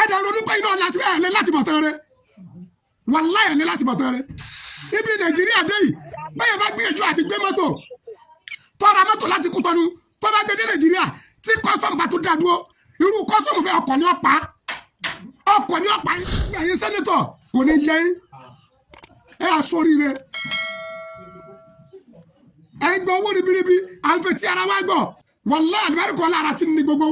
ẹ̀dá ronú pé iná láti ẹ̀lẹ́ láti bọ̀ tán rẹ̀ wàláhì ẹ̀lẹ́ láti bọ̀ tán rẹ̀ ibi Nàìjíríà dé yìí bẹ́ẹ̀ bá gbìyànjú àti gbé mọ́tò tọ́ra mọ́tò láti Kútọ́nù tó bá gbé dé Nàìjíríà tí kọ́sọ̀mù bá tó dá dúró irú kọ́sọ̀mù bẹ́ẹ̀ ọkọ̀ ní ọ̀pá ẹ̀yin sẹ́nitọ̀ kò ní yẹ ẹ̀ aṣoríire ẹ̀ ń gbọ́ owó ribiribi à ń fetí ara wa gbọ́ wàláhì àlùbáríkà lára tí ní gbogbo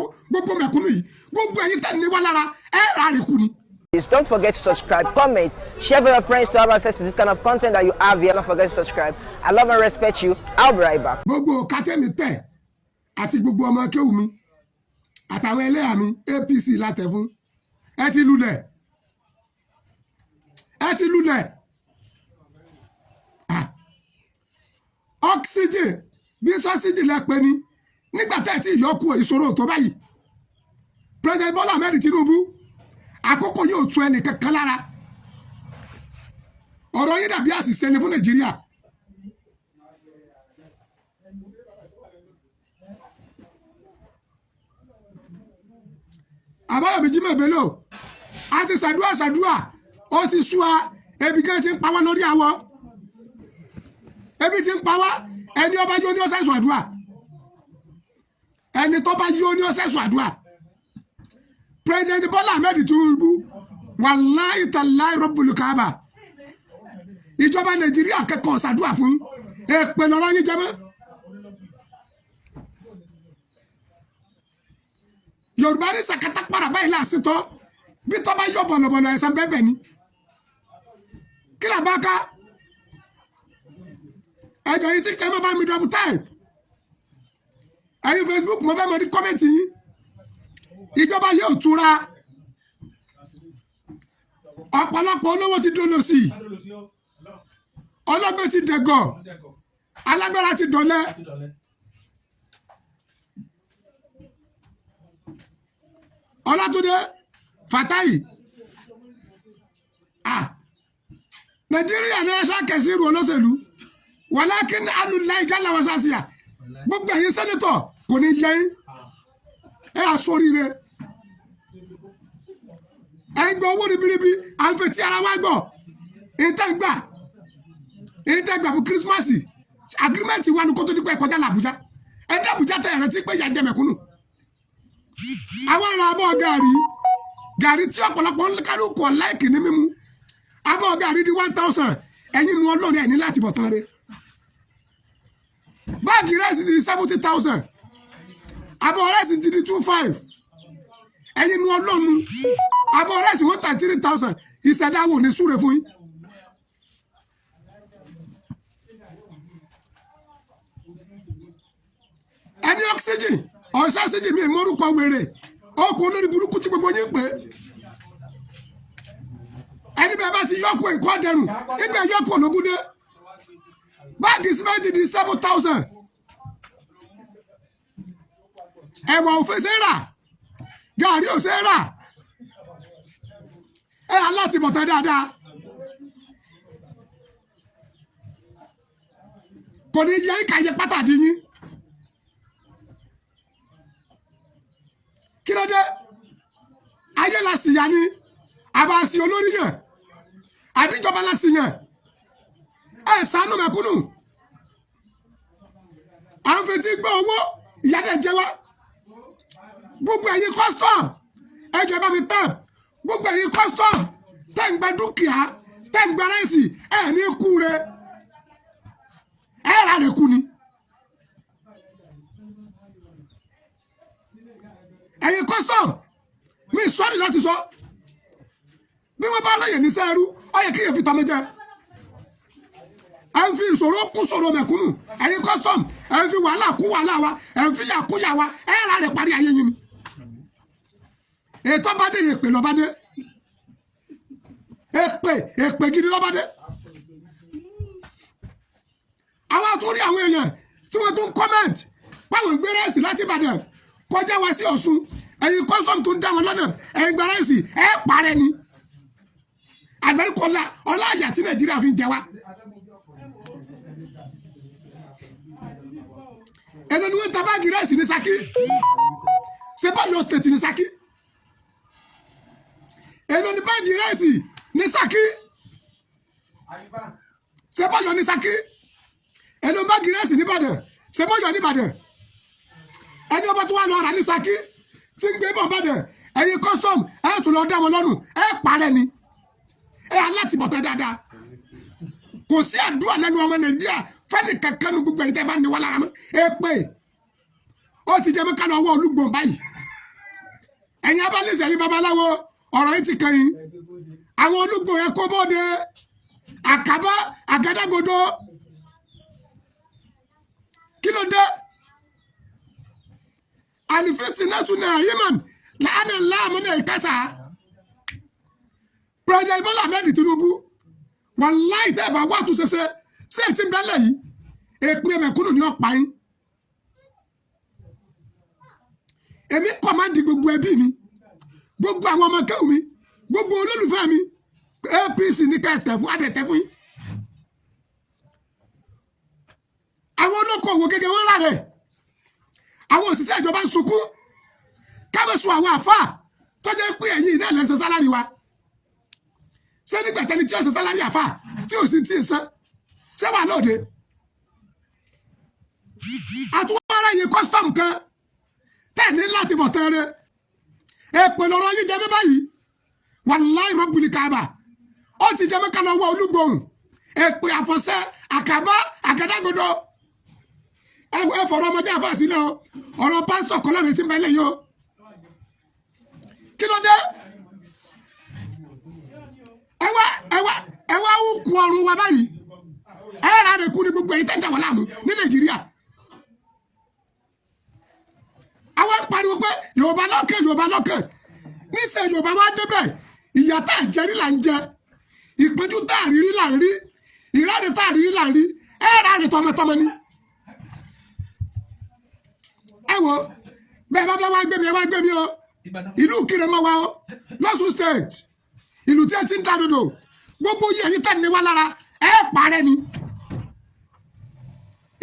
mẹ̀kúnnù yìí gbogbo ẹ̀yin tẹ̀ ní wá lára ẹ̀ rà rẹ̀ kú ni. Please don't forget to subscribe, comment, share with your friends to have access to this kind of content that you have here. Don't forget to subscribe. I love and respect you. I'll be right back. Gbogbo kátẹ́mi tẹ̀ àti gbogbo ọmọ kéwù mi àtàwọn ẹlẹ́yà mi APC látẹ̀ fún ẹ ti lulẹ̀ oxygen bí sọ́síjì lẹ́pẹ́ ni nígbà tẹ́ ti yọkù ìṣòro tó báyìí President Bola Ahmed Tinubu àkókò yóò tún ẹnì kankan lára ọ̀rọ̀ yìí dàbí àṣìṣe ni fún Nàìjíríà Àbáyọ̀mí Jímọ̀ Bello a ti ṣàdúrà ó ti sú wa ebi kan ti ń pa wá lórí àwọ̀ ebi ti ń pa wá ẹni ọba yóò ní ọ̀sẹ̀sùn àdúrà ẹni tó bá yóò ní ọ̀sẹ̀sùn àdúrà President Bola Ahmed Tinubu wàláhì tàláhì Rabbul Kaaba ìjọba Nàìjíríà kẹ́kọ̀ọ́ ṣàdúrà fún èpè lọ́rọ̀ yín jẹ́ mọ́ Yorùbá ní sàkátà para báyìí láàṣìtọ́ bí tó bá yọ bọ̀lọ̀bọ̀lọ̀ ẹ̀sán bẹ́ẹ̀ ni kí là bá ká ẹjọ́ yìí tí kẹ́ mọ́ bá mi double type ẹ̀yin Facebook mo fẹ́ mọ ní kọ́mẹ́ǹtì yìí ìjọba yóò túra ọ̀pọ̀lọpọ̀ olówó ti dolo sí i ọlọ́gbẹ́ ti dẹ̀gọ̀ alágbára ti dọ̀lẹ́ Ọlátúndé Fatai Nàìjíríà ní ẹ̀ṣá kẹsí irú olóṣèlú wàlákin alùláì gálà wọ́sàsíà gbogbo ẹ̀yin sẹ́nitọ̀ kò ní yẹ́yìn ẹ̀ aṣoríire ẹ̀ ń gbọ́ owó ribiribi à ń fetí ara wa gbọ́ ìtẹ́gbà fún kírísímàsì agirimẹ́ǹtì wa ní kótó dípẹ́ kọjá làbújá ẹ̀dá àbújá tẹ̀ ẹ̀rẹ́ tí pé yà jẹ́ mẹ̀kúnnù àwọn ará abọ́ gàrí tí ọ̀pọ̀lọpọ̀ kálukú láìkì ní mímú abọ́ gàrí di 1000 ẹ̀yin nu ọlọ́run ẹ̀ ní láti bọ̀ tán rẹ̀ báàgì rẹ́sì ti di 70,000 abọ́ rẹ́sì ti di 25 ẹ̀yin nu ọlọ́run abọ́ rẹ́sì 133,000 ìṣẹ̀dáwò ní súre fún yín. ẹni oxygen oxygen mi morúkọ wèrè ọkọ̀ olórí burúkú tí gbogbo yín pé ẹni bẹ́ẹ̀ bá ti yọkù ẹ̀kọ́ dẹrùn nígbà yọkù ológúndé báàgì símẹ́ǹtì di 7,000 ẹ̀wà òfin rà gàrí ò rà ẹ̀ alátìmọ̀tán dáadáa kò ní yẹ ìkàyẹ pátádì yín. Kí ló dé ayé la sì yá ni àbá sí olórí yẹn àbíjọba la sì yẹn ẹ ṣàánú mẹ̀kúnnù à ń fetí gbọ́ owó ìyáde jẹ wá gbogbo ẹ̀yin custom ẹjọ bá mi tán gbogbo ẹ̀yin custom tẹ́ ń gba dúkìá tẹ́ ń gba rẹ́sì ẹ̀ ní kú re ẹ̀ rà rẹ̀ kú ni. ẹ̀yin custom mi sọ́ọ̀rì láti sọ bí wọ́n bá lóye ní sẹ́ẹ̀rú ó yẹ kí yẹn fi tọ́mọ jẹ ẹ̀ ń fi ìṣòro kún ṣòro mẹ̀kúnnù ẹ̀yin custom ẹ̀ ń fi wàhálà kún wàhálà wa ẹ̀ ń fi yà kún yà wa ẹ̀ rà rẹ̀ parí ayé yín ni ètò bá dé èpè lọ́ba dé èpè gidi lọ́ba dé àwọn àtúrí àwọn èèyàn tí wọ́n tún comment báwọn gbé rẹ́ẹ̀sì láti Ìbàdàn kọjá wá sí Ọ̀ṣun ẹ̀yin kọ́sọ̀m tó ń dá wọn lọ́nà ẹ̀yin gba rẹ́ẹ̀sì ẹ̀ parẹ́ ni àgbẹ̀rẹ̀kọ́lá ọlá àyà tí Nàìjíríà fi ń jẹ wá. ẹnu ni wọ́n ta báàgì rẹ́ẹ̀sì ní Ṣakí ṣe bá yọ state ní Ṣakí èlò ní báàgì rẹ́ẹ̀sì ní Ṣakí ṣé bọ́yọ̀ ní Ṣakí èlò báàgì rẹ́ẹ̀sì ní Ìbàdàn ṣé bọ́yọ̀ ní Ìbàdàn ẹni ọba tó wà lọ rà ní Ṣakí tí ń gbé bọ̀ Ìbàdàn ẹ̀yin custom ẹ̀ tún lọ dá wọn lọ́rùn ẹ̀ parẹ́ ni ẹ̀ alátìbọ̀tẹ́ dáadáa kò sí àdúrà lẹ́nu ọmọ Nàìjíríà fẹ́ni kankan ní gbogbo ẹ̀yin tẹ́ bá ní wà lára mọ́ ẹ pé ó ti jẹ́ mẹ́ka lọ́wọ́ Olúgbọ̀n báyìí ẹ̀yin abálẹ̀sẹ̀ yìí babaláwo ọ̀rọ̀ yìí ti kàn yín àwọn Olúgbọ̀n ẹ̀ kó bóde àkàbá àgádágodo kí ló dé àlìfẹ́tì náà tún náà yé man láàánú láàmú náà ìkásá President Bola Ahmed Tinubu wàláì tẹ́ ẹ̀ bá wà tún ṣẹṣẹ ṣé ẹ̀ ti ń bẹ́lẹ̀ yìí èpin ẹ̀mẹ̀kúnnù ni ọ̀pá yín èmi kọ̀mándì gbogbo ẹbí mi gbogbo àwọn ọmọ kẹ́hùn mi gbogbo olólùfẹ́ mi APC ní ká ẹ̀tẹ̀ fún adẹ̀tẹ̀ fún yín àwọn olókoòwò gẹ́gẹ́ wọn rà rẹ̀ àwọn òṣìṣẹ́ ìjọba ń sunkún kábẹ̀sùn àwọn àfáà tó jẹ́ pé ẹ̀yìn náà lẹ́sẹ̀ sálárì wa ṣé nígbà tẹni tí ó ṣe sálárì àfáà tí ò sí tí ì san ṣé wà lóde àtúwọ́ ara yìí custom kan tẹ̀ní láti bọ̀ tẹ́rẹ́ èpè lọ́rọ̀ yìí jẹ́ báyìí wàláì rọ́bùnì káàbà ó ti jẹ́ mẹ́ka lọ́wọ́ Olúgbọ̀n èpè àfọ̀ṣẹ́ àkàbá àgádágodo ẹ fọ̀rọ̀ ọmọdé àfáà sílẹ̀ o ọ̀rọ̀ pásítọ̀ kọ́lá rẹ̀ ti mẹ́lẹ̀ yìí o kí ló dé ẹ wá kú ọrùn wa báyìí ẹ rà rẹ̀ kú ní gbogbo èyí tẹ́ ń dà wọ́n láàmú ní Nàìjíríà àwọn ń pariwo pé Yorùbá lọ́kàn níṣẹ́ Yorùbá wá débẹ̀ ìyà tá à jẹ rí là ń jẹ ìpọ́njú tá à rírí là ń rí ìráre tá à rírí là ń rí ẹ rà rẹ̀ tọmọtọmọ ni ẹ wo bẹ́ẹ̀ bá wá gbé mi ẹ wá gbé mi o ìlú kiri mọ́ wa o lọ́sùn state ìlú tí ẹ ti ń dá dodo gbogbo yìí ẹ̀yin tẹ̀ ní wa lára ẹ parẹ́ ni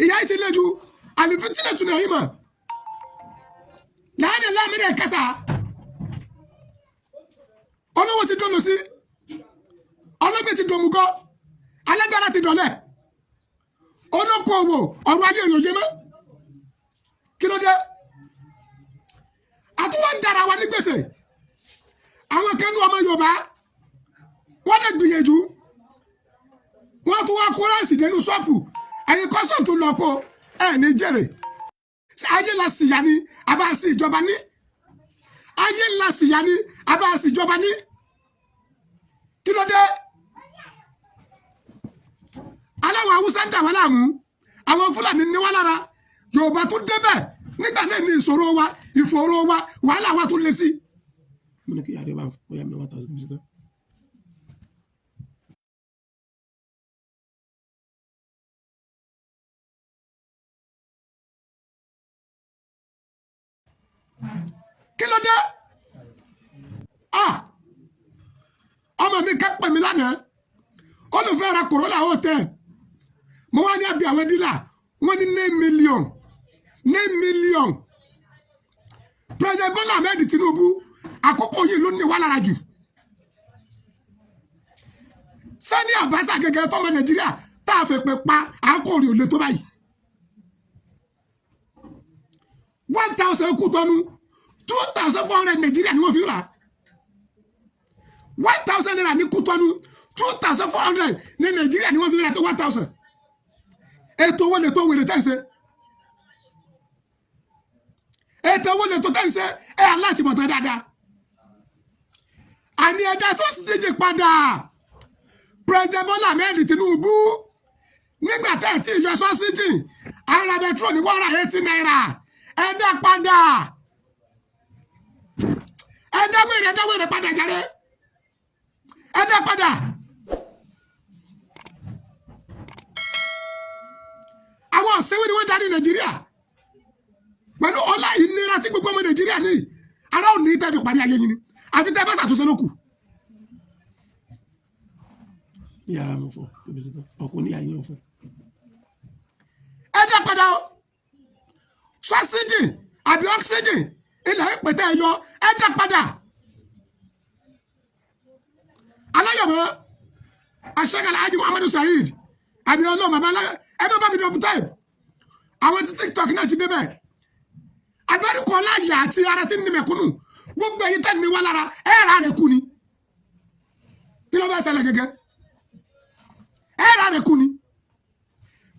ìyá yìí ti lé ju àlùfíntìlẹ̀ tún ẹ̀yìn mọ̀ láàrin láàmìnà kẹsà olówó ti dọ́lọ sí ọlọ́gbẹ́ ti dọ̀mùgọ́ alágbára ti dọ̀lẹ̀ olókoòwò ọ̀rọ̀ ayé ìròyìn mọ́ kí ló dé àtúwọ̀n dára wa ní gbèsè àwọn kẹ́nu ọmọ Yorùbá wọ́n lè gbìyànjú wọ́n tún wá kó ráìsì dénú ṣọ́ọ̀pù ẹ̀yin kọ́sọ̀m tó lọ kó ẹ̀ ní jèrè ayé la sì yá ni àbá sí ìjọba ní ayé la sì yá ni àbá sí ìjọba ní kí ló dé aláwọ̀ Haúsá ń dà wá láàmú àwọn Fúlàní ní wá lára Yorùbá tó débẹ̀ nígbà náà ní ìṣòro wa ìfòòró wa wàhálà wa tó lé sí. mo ní kí adé bá bóyá mi 1000 bísí kí ló dé ọmọ mi ká pè mí lánàá olùfẹ́ ra Corolla hotel mo wá ní àbí àwọn dílà wọ́n ní 9 million President Bola Ahmed Tinubu àkókò yìí ló ní wà lára jù sani Abacha gẹ́gẹ́ tọmọ Nàìjíríà tá a fẹ́ pé pa àkórí ò lè tó báyìí 1000 kú tọ́nu 2400 Nàìjíríà ni wọ́n fi rà 1000 naira ní Kútọ́nù 2400 ní Nàìjíríà ni wọ́n fi rà tó 1000 ètò owó lè tó wèrè tẹ́sẹ̀ ètò owó lè tó tẹ́sẹ̀ ẹ̀ aláàtì mọ̀tọ́ dáadáa àní ẹ̀dá tó sì jẹ́ padà President Bola Ahmed Tinubu nígbà tẹ́ ẹ̀ tí ìyọ sọ́síjì ara bẹ̀tró ní 180 naira ẹ̀dá padà ẹ̀dá wèrè padà jàre ẹ̀dá padà àwọn ọ̀sẹ̀wé ni wọ́n darí Nàìjíríà pẹ̀lú ọlá ìnira tí gbogbo ọmọ Nàìjíríà ní ara ò ní tẹ́ fi parí ayé yìí ni àti tẹ́ bá ṣàtúnṣe lókù. yàrá mo fọ ọkùnrin ní ayé ọ̀fọ̀ ẹ̀dá padà sọ́sídì àbí ọ́ksídì ilẹ̀ ìpètè ẹ̀yọ ẹ̀dá padà aláyọ̀mọ́ aṣẹ́kàlà ajé Muhammadu Saheed àbí ọlọ́mọ bá mi dọ̀bù táì àwọn tí TikTok náà ti débẹ̀ agbárùkọ láyà àti ara tí ní mẹ̀kúnnù gbogbo èyí tẹ́ ní wá lára ẹ̀rà rẹ̀ kú ni kí ló bá ṣẹlẹ̀ gẹ́gẹ́ ẹ̀rà rẹ̀ kú ni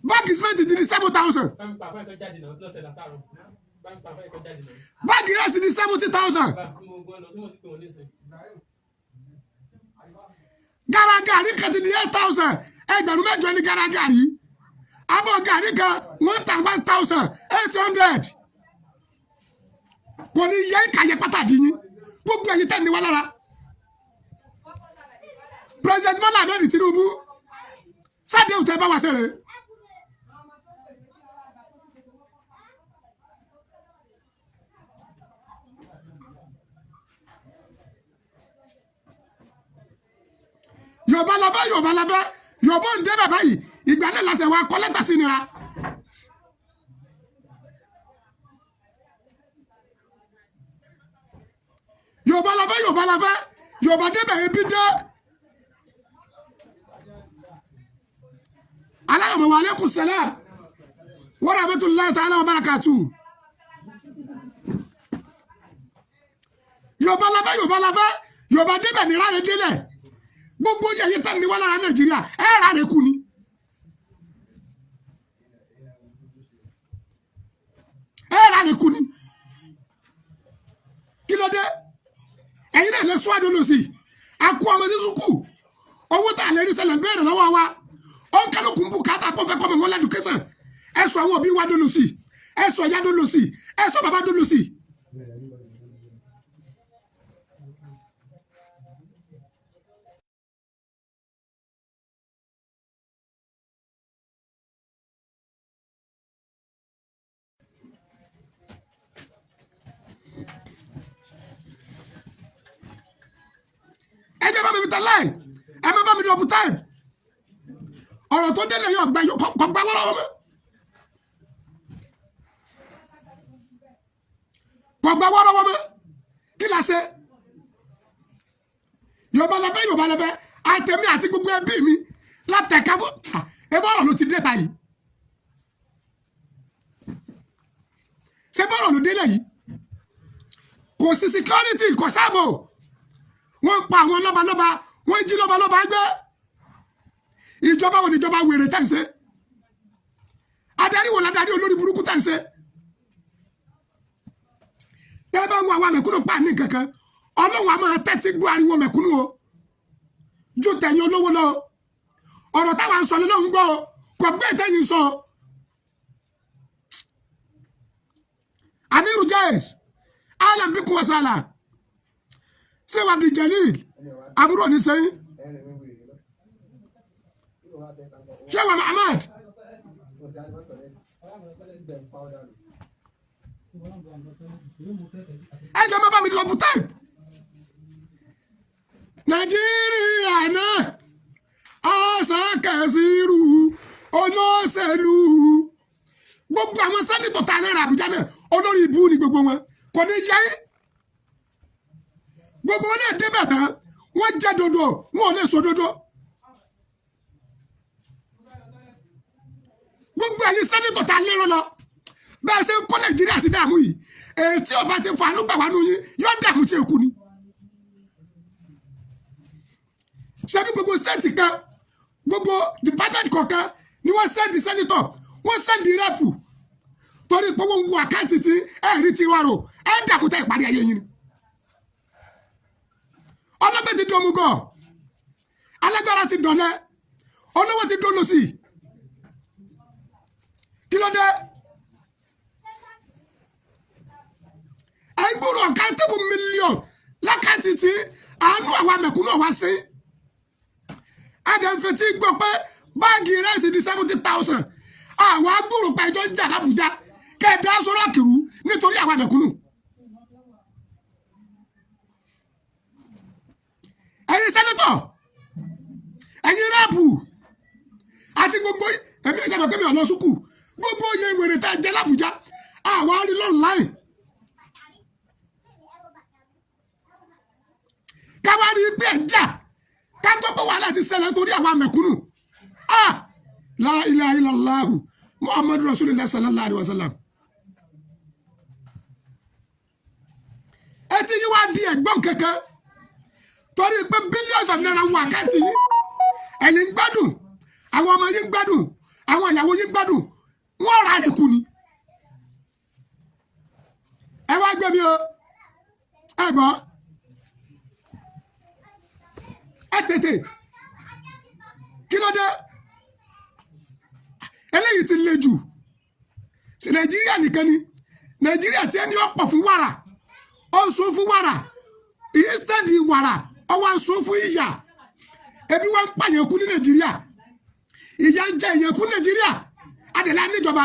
báàgì simenti ti di 7,000 báàgì rẹ̀ sì di 70,000 gàràgàrí kan ti di 8,000 ẹgbẹ̀rún mẹ́jọ ní gàràgàrí abọ́ gàrí kan 1,800 kò ní yẹ ìkàyẹ pàtàkì yín gbogbo ẹ̀yin tẹ́ ní wá lára President Bola Ahmed Tinubu sáde òtẹ́ bá wá sẹ́rẹ̀ Yorùbá lọ́bẹ̀ Yorùbá ń dé bàbá yìí ìgbà náà lásẹ̀ wa kọ́ lẹ́tà sí nira Yorùbá lọ́bẹ̀ Yorùbá débẹ̀ ebi dé aláyọ̀mọ̀ wa alaikum salam wa rahmatullahi ta'ala wa barakatuh Yorùbá lọ́bẹ̀ Yorùbá débẹ̀ nira rẹ̀ délẹ̀ gbogbo yẹ̀yẹ́ tẹ́ ní wá lára Nàìjíríà ẹ̀rà rẹ̀ kú ni ẹ̀rà rẹ̀ kú ni kí ló dé ẹ̀yin náà lè sọ àdó lọ sí akú ọmọ sí sùkú owó tá a lè rí ṣẹlẹ̀ bẹ́ẹ̀rẹ̀ lọ́wọ́ wa ó ń kálukú bùkátà kó fẹ́ kọ́mọ̀ wọn lẹ́dùkẹ́sàn ẹ sọ àwọn òbí wa dó lọ sí ẹ sọ ìyá dó lọ sí ẹ sọ bàbá dó lọ sí. Láì ẹ má bá mi dọ̀bù táì ọ̀rọ̀ tó délé yóò gbẹ kọgbà wọ́rọ̀ wọn kọgbà wọ́rọ̀ wọn kí la ṣe Yorùbá lẹ́fẹ́ àtẹ̀mí àti gbogbo ẹbí mi látẹ̀ka bó ebí ọ̀rọ̀ ló ti dé báyìí ṣé bọ́ọ̀rọ̀ ló délé yìí kò sí security kò sáàbò wọ́n pa àwọn lọ́balọ́ba wọ́n jí lọ́balọ́ba gbé ìjọba wo ni ìjọba wèrè tẹ̀ ń ṣe adarí wo ladarí olórí burúkú tẹ̀ ń ṣe bẹ́ẹ̀ bá ń wo àwọn mẹ̀kúnnù pa ní kankan ọlọ́wọ́ a máa tẹ́tí gbọ́ ariwo mẹ̀kúnnù o ju tẹ̀yìn olówó lọ ọ̀rọ̀ táwa ń sọ lé lóhùn gbọ́ kò gbé tẹ̀yìn sọ Amiru Jais alam bí kò wọ́sàlà ṣé wàá di Jalil àbúrò ní sẹ́yìn ṣé wàá Muhammad ẹ jọ máa bá mi lọ bù táì Nàìjíríà náà ọ̀sán kẹsìrù olóṣèlú gbogbo àwọn sẹ́nitọ̀ tá a náírà Àbújá náà olórí ìbú ni gbogbo wọn kò ní yẹ gbogbo wọn náà débẹ̀ tán wọ́n jẹ́ dodo wọn ò lè sọ dodo gbogbo ẹ̀yin sẹ́nitọ̀ tá a lérò lọ bẹ́ẹ̀ ṣe ń kó Nàìjíríà sí dààmú yìí èyí tí ọba ti fọ àánú gbà wá nù yín yóò dààmú tí èkú ni ṣebí gbogbo state kan gbogbo department kọ̀ọ̀kan ni wọ́n sẹ́ndì sẹ́nitọ̀ wọ́n sẹ́ndì rẹ́pù torí pé wọ́n ń wo àkáǹtì tí ẹ̀rí ti wá rò ẹ̀ dàkútà ìparí ayé yín ni ọlọ́gbẹ́ ti dòmùgọ̀ alágbára ti dọ̀lẹ́ olówó ti dolo sí kí ló dé ẹgbúrò ọ̀kántẹ́bù mílíọ̀n lákàntì tí àánú àwọn amẹ̀kúnnù wá sí ẹ̀dẹ̀ ń fetí gbọ́ pé báàgì rẹ́sì di 70,000 àwọn agbúrò pa ẹjọ́ ń jà l'Àbújá kẹ́ẹ̀dá sọ́rọ̀ kìrú nítorí àwọn amẹ̀kúnnù ẹ̀yin sẹ́nẹ́tọ̀ ẹ̀yin rẹ́ẹ̀pù àti gbogbo ẹ̀mí ìṣẹ̀lẹ̀ kẹ́mi ọ̀nà sùkù gbogbo oyè ìwèrè tá a jẹ́ l'Àbújá àwọn arílọ́ọ̀nù láì káwárí pé ẹ̀ ń jà ká tó pé wàhálà ti ṣẹlẹ̀ torí àwọn mẹ̀kúnnù la ilaha illallah muhammadu rasulullah sallallahu alaihi wasallam. Ẹ ti yí wá di ẹ̀gbọ́n kankan torí pé billions of naira wà àkáǹtì yìí ẹ̀yin gbádùn àwọn ọmọ yín gbádùn àwọn ìyàwó yín gbádùn wọ́n rà rẹ̀ kú ni. Ẹ wá gbé mi o ẹ gbọ́ ẹ tètè kí ló dé eléyìí ti le jù sí Nàìjíríà nìkan ni Nàìjíríà tí ẹni ọ̀pọ̀ fún wàrà ó ń sún fún wàrà instead wàrà ó wá ń sún fún ìyà ebi wá ń pààyàn kú ní Nàìjíríà ìyà ń jẹ èèyàn kú ní Nàìjíríà adẹ̀lá níjọba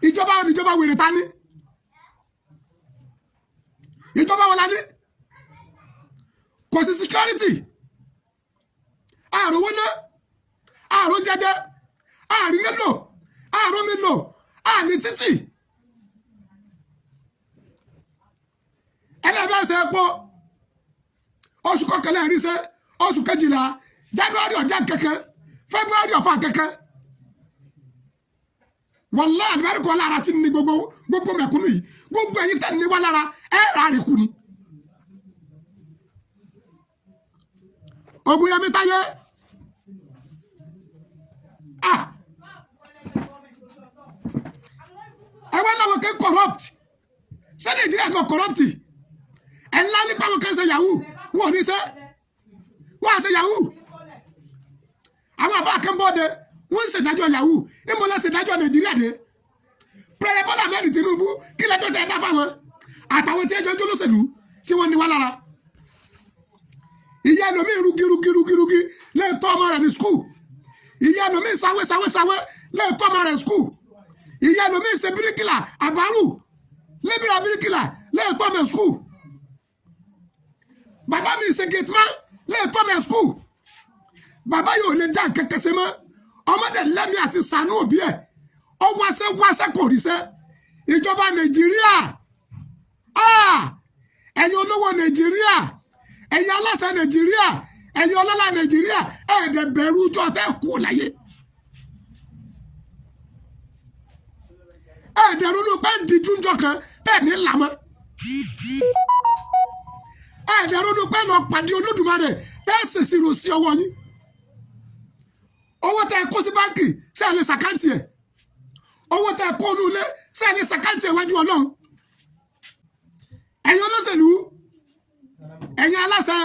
ìjọba oníjọba wèrè ta ní ìjọba wọn la ní kò sí security àrùn wọn náà àrùn jẹjẹ àrùn nílò àrùn nílò àrùn títì ẹlẹ́bẹ̀ ṣe pọ̀ oṣù kọkànlá ẹ̀ríṣẹ́ oṣù kejìlá January ọjà kẹ̀kẹ́ February ọ̀fà kẹ̀kẹ́ wàlá àlùbáríkọ kọ́ lára tí ní gbogbo mẹ̀kúnnù yìí gbogbo ẹ̀yin tẹ̀ ní wá lára ẹ̀ rà rẹ̀ kú ni. ogun yẹmi táyé ẹ wá láwọn kẹ́ corrupt ṣé Nàìjíríà kan corrupt ẹ̀ ńlá nípa àwọn kan ṣe yahoo wọ́n ò ní ṣe wọ́n á ṣe yahoo àwọn àbá kan bọ́ọ̀dẹ wọ́n ń ṣèdájọ́ yahoo ìmọ̀lá ṣèdájọ́ Nàìjíríà dé pẹ̀lẹ́ Bọ́lá Ahmed Tinubu kí lẹ́jọ́ tẹ̀ dá fáwọn àtàwọn tí ẹjọ́ jólóṣèlú tí wọ́n ní wá lára ìyá ẹlòmíì rugirugirugirugi lẹ́ẹ̀tọ́ ọmọ rẹ̀ ní skul ìyá ẹlòmíì sáwé lẹ́ẹ̀tọ́ ọmọ rẹ̀ skul ìyá ẹlòmíì ṣe bíríkìlà àbárù lébìrà bíríkìlà lẹ́ẹ̀tọ́ ọmọ skul bàbá mi ṣe gateman lẹ́ẹ̀tọ́ ọmọ skul bàbá yóò lè dá kẹ̀kẹ́ ṣe mọ́ ọmọdé lẹ́mí àti sànú òbí ẹ̀ ọ wáṣẹ́ kò ríṣẹ́ ìjọba Nàìjíríà ẹ̀yin olówó Nàìjíríà ẹ̀yin aláṣẹ Nàìjíríà ẹ̀yin ọlọ́lá Nàìjíríà ẹ̀ẹ́dẹ̀ bẹ̀rù ọjọ́ tẹ́ kú láyé ẹ̀ẹ́dẹ̀ ronú pé díjú ńjọ kan bẹ́ẹ̀ ní làmọ́ ẹ̀ẹ́dẹ̀ ronú pé lọ pàdé Olódùmarè bẹ́ẹ̀ sì rò sí ọwọ́ yín owó tẹ́ kó sí báńkì sẹ́ẹ̀ lè sàkáǹtì ẹ̀ owó tẹ́ kó inú ilé sẹ́ẹ̀ lè sàkáǹtì ẹ̀ wájú Ọlọ́run ẹ̀yin olóṣèlú ẹ̀yin aláṣẹ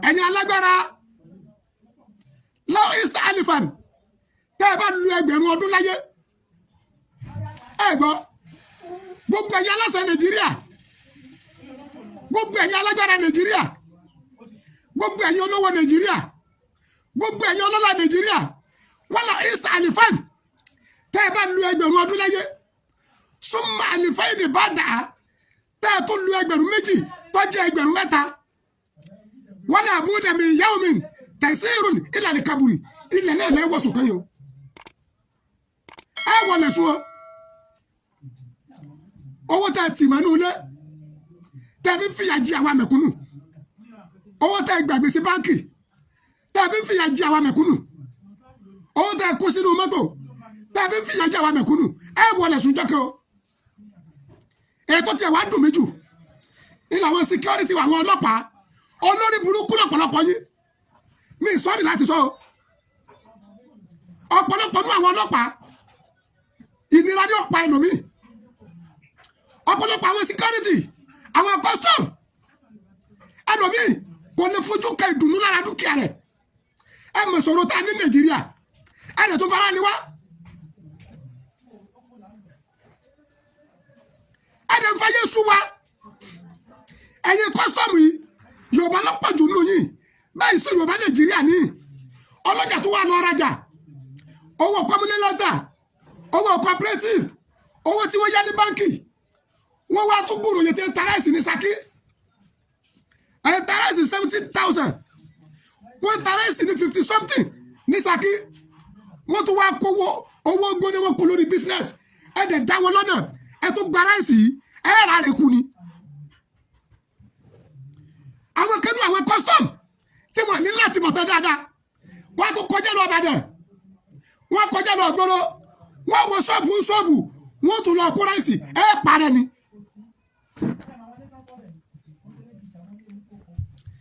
ẹ̀yin alágbára law east alifan tẹ́ ẹ bá lu ẹgbẹ̀rún ọdún láyé ẹ gbọ́ gbogbo ẹ̀yin aláṣẹ Nàìjíríà gbogbo ẹ̀yin alágbára Nàìjíríà gbogbo ẹ̀yin olówó Nàìjíríà gbogbo ẹ̀yin ọlọ́lá Nàìjíríà wala east alifan tẹ́ ẹ bá lu ẹgbẹ̀rún ọdún láyé summa alifan ní bá dà á tẹ́ ẹ tó lu ẹgbẹ̀rún méjì tó jẹ́ ẹgbẹ̀rún mẹ́ta wala budda min yawmin tasirun ila al-kabri ilẹ̀ náà lẹ́wọ̀sùn kan yìí ẹ wọlé sùn owó tẹ́ ẹ tì mọ́ ní ilé tẹ́ ẹ fi fìyà jí àwa mẹ̀kúnnù owó tẹ́ ẹ gbàgbé sí báńkì tẹ́ ẹ fi fìyà jí àwa mẹ̀kúnnù owó tẹ́ ẹ kó sínú mọ́tò tẹ́ ẹ fi fìyà jí àwa mẹ̀kúnnù ẹ wọlé sùn jọ́kẹ́ o ètò tí ẹ wá dùn mí jù ní àwọn security àwọn ọlọ́pàá olórí burúkú lọ́pọ̀lọpọ̀ yìí mi sọ́ọ̀rì láti sọ ọ̀pọ̀lọpọ̀ ní àwọn ọlọ́pàá ìnira ní ọ̀pá ẹlòmíì ọ̀pọ̀lọpọ̀ àwọn security àwọn custom ẹlòmíì kò lè fojú ka ìdùnnú lára dúkìá rẹ̀ ẹ mọ̀ sọ̀rọ̀ tá a ní Nàìjíríà ẹ̀rẹ̀ tó fara ni wá ẹ̀rẹ̀ ń fayé sùn wá ẹ̀yin custom yìí Yorùbá lọ́pọ̀ jù nù yìí báyìí sí Yorùbá Nàìjíríà ní ọlọ́jà tó wà lọ rajà owó communal lọ́jà owó cooperative owó tí wọ́n yá ní báńkì wọ́n wá tún gbòòrò yẹn tí ń tàráìsì ní Ṣakí ẹ̀ tàráìsì 17,000 wọ́n tàráìsì ní 50 something ní Ṣakí wọ́n tún wá kówó owó gbóni wọn kò lórí business ẹ̀ dẹ̀ dáwọ́ lọ́nà ẹ̀ tó gba ráìsì ẹ̀ rà rẹ̀ kú ni àwọn kan ní àwọn custom tí wọ́n ní láti mọ̀ tán dáadáa wọ́n tó kọjá lọ Ìbàdàn wọ́n kọjá lọ gbòòrò wọ́n wọ ṣọ́ọ̀bù wọ́n tún lọ kó ráìsì parẹ́ ni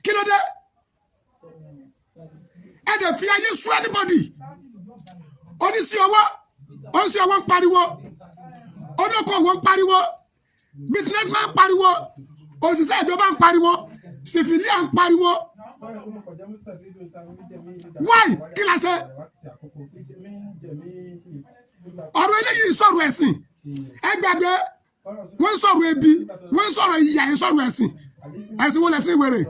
kí ló dé dẹ̀ fi ayé sú anybody oníṣẹ́ ọwọ́ ń pariwo olókoòwò ń pariwo businessman ń pariwo òṣìṣẹ́ ìjọba ń pariwo civilian ń pariwo why kí la ṣe ọ̀rọ̀ eléyìí sọ̀rọ̀ ẹ̀sìn ẹ gbàgbé wọ́n sọ̀rọ̀ ebi wọ́n sọ̀rọ̀ ìyà ẹ̀ sọ̀rọ̀ ẹ̀sìn wo lẹ̀sìn wèrè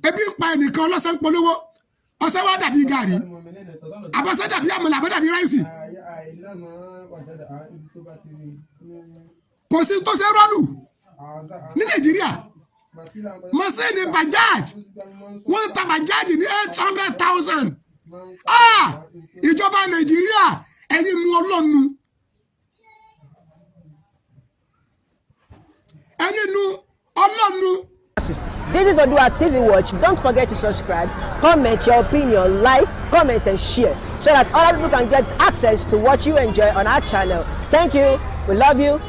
ebi ń pa ẹnìkan ọlọ́sẹ̀ ń polówó ọ̀sẹ̀ wa dàbí gàrí àbọ̀sẹ̀ dàbí àmàlà àbọ̀ dàbí ráìsì kò sí tó ṣe rọ́ọ̀lù ní Nàìjíríà mọ̀sẹ́ni bajaj wọ́n ta bajaj ní 800,000 ìjọba Nàìjíríà ẹ̀yin nu ọlọ́nu ẹ̀yin nu ọlọ́nu. This is ODUA TV Watch. Don't forget to subscribe, comment your opinion, like, comment and share so that other people can get access to what you enjoy on our channel. Thank you. We love you.